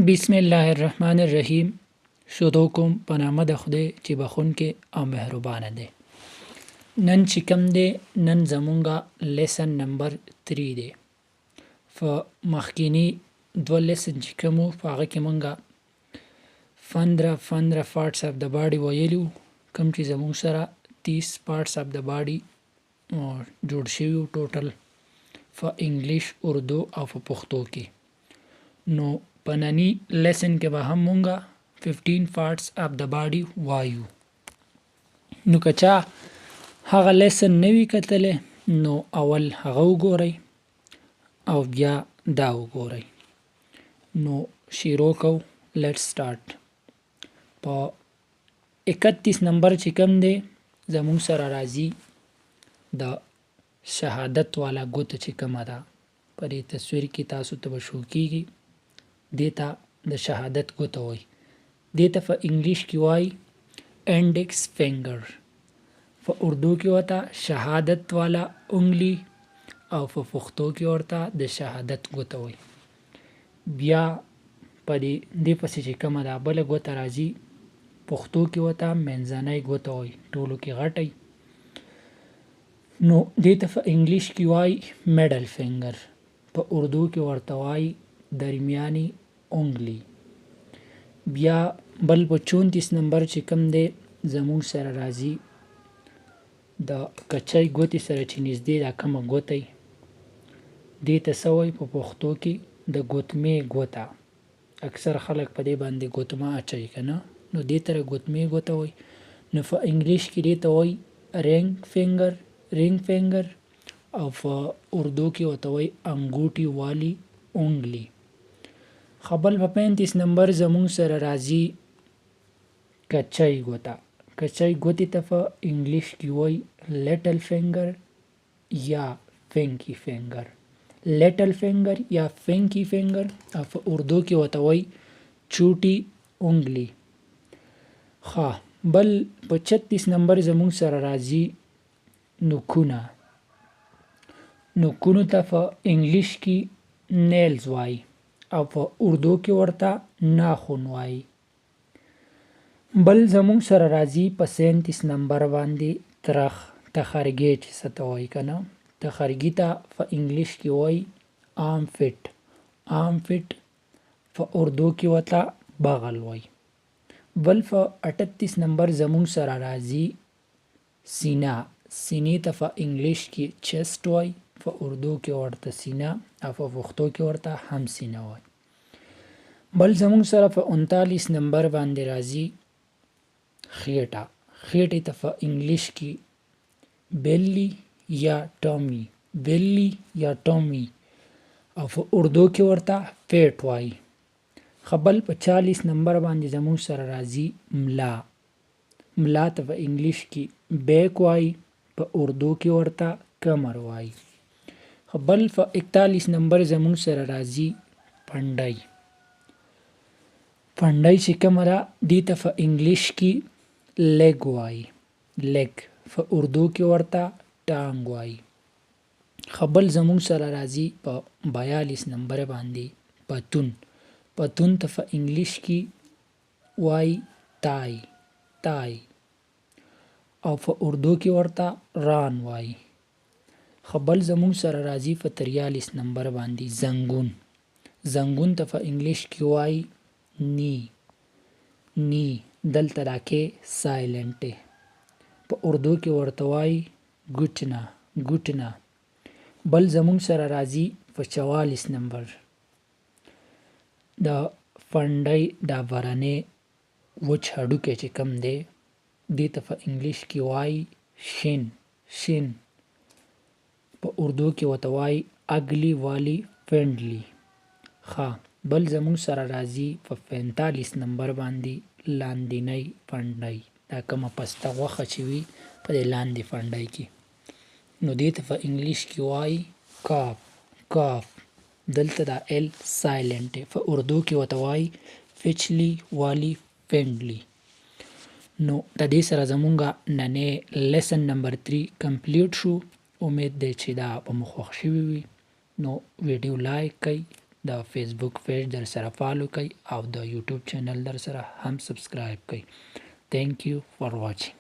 بسم الله الرحمن الرحیم. شروع کوم په نامه د خدای چې بخونکې او مهربانه دی. نن چې کوم دی، نن زمونږه لیسن نمبر 3 دی. مخکینی دوه لیسن چې کوم وو په هغه کې مونږه 15 parts of the body ویلي وو، کوم چې زمونږ سره 30 parts of the body جوړ شوي وو ټوټل په انګلیش، اردو او په پښتو کې. نو په ننني لیسن کې به هم مونږه 15 parts of the body وایو. نو که چا هغه لیسن نه وي کتلی نو اول هغه وګورئ او بیا دا وګورئ. نو شروع کو. لیټس سٹارټ. په 31 نمبر چې کوم دی زمونږ سره راځي د شهادت والا ګوته چې کومه ده، په دې تصویر کې تاسو ته به شو کېږي، دې ته د شهادت ګوته وایي. دې ته په انګلیش کې وایي انډکس فینګر، په اردو کې ورته شهادت والا انګلی او په پښتو کې ورته د شهادت ګوته وایي. بیا په دې پسې چې کومه ده بله ګوته راځي، پښتو کې ورته منځنۍ ګوته وایي، ټولو کې غټی. نو دې ته په انګلیش کې وایي میډل فینګر، په اردو کې ورته وایي درمیانی انګلی. بیا بل په 34 نمبر چې کوم دی زمونږ سره راځي د کچۍ ګوتې سره چې نږدې دا کومه ګوته دې ته څه وایي په پښتو کې د ګوتمې ګوته. اکثر خلک په دې باندې ګوتمه اچوي که نه، نو دې ته ګوتمې ګوته وایي. نو په انګلیش کې دې ته وایي رینګ فینګر او په اردو کې ورته وایي انګوټي والی انګلی. خبل په 35 نمبر زمونږ سره راځي کچۍ ګوته. کچۍ ګوتې ته په انګلیش کې وایي لیټل فینګر یا فینکی فینګر. لیټل فینګر یا فینکی فینګر او په اردو کې ورته وایي چوټي انګلی. بل په 36 نمبر زمونږ سره راځي نوکونه. نوکونو ته په انګلیش کې نیلز وایي او په اردو کې ورته ناخن وایي. بل زمونږ سره راځي په 37 نمبر باندې تخرګې چې څه ته وایي که نه، تخرګي ته په انګلیش کې وایي آم فټ، په اردو کې ورته بغل وایي. بل په 38 نمبر زمونږ سره راځي سینه. سینې ته په انګلیش کې چیسټ وایي، په اردو کې ورته سینه او په پښتو کې ورته هم سینه وایي. بل زمونږ سره په 39 نمبر باندې راځي خېټه. خېټې ته په انګلیش کې بیلی یا ټومی او په اردو کې ورته پیټ وایي. خبل په 40 نمبر باندې زمونږ سره راځي ملا. ملا ته په انګلیش کې بیک وایي، په اردو کې ورته کمر وایي. بل په 41 نمبر زمونږ سره راځي پنډۍ. پنډۍ چې کومه ده دې ته په انګلیش کې لیګ وایي، په اردو کې ورته ټانګ وایي. بل زمونږ سره راځي په 42 نمبر باندې پتون. پتون ته په انګلیش کې وایي تای او په اردو کې ورته ران وایي. بل زمونږ سره راځي په 43 نمبر باندې زنګون. زنګون ته په انګلیش کې وایي نی، دلته دا کې سایلنټ دی، په اردو کې ورته وایي ګوټنه. بل زمونږ سره راځي په 44 نمبر د پنډۍ دا برنې وچ هډوکی چې کم دی دې ته په انګلیش کې وایي شین، په اردو کې ورته وایي اګلی والی فرینډلی. بل زمونږ سره راځي په 45 نمبر باندې لاندینۍ پنډۍ، دا کومه پسته غوښه چې وي په دې لاندې پنډۍ کې، نو دې ته په انګلیش کې وایي کاف. دلته دا ال سایلنټ دی، په اردو کې ورته وایي فچلی والی فرینډلی. نو د دې سره زمونږه نننې لیسن نمبر 3 کمپلیټ شو. امید دی چې دا به مو خوښ شوي وي. نو ویډیو لایک کړئ، د فیسبوک پیج در سره فالو کړئ او د یوټیوب چینل در سره هم سبسکرایب کړئ. Thank you for watching.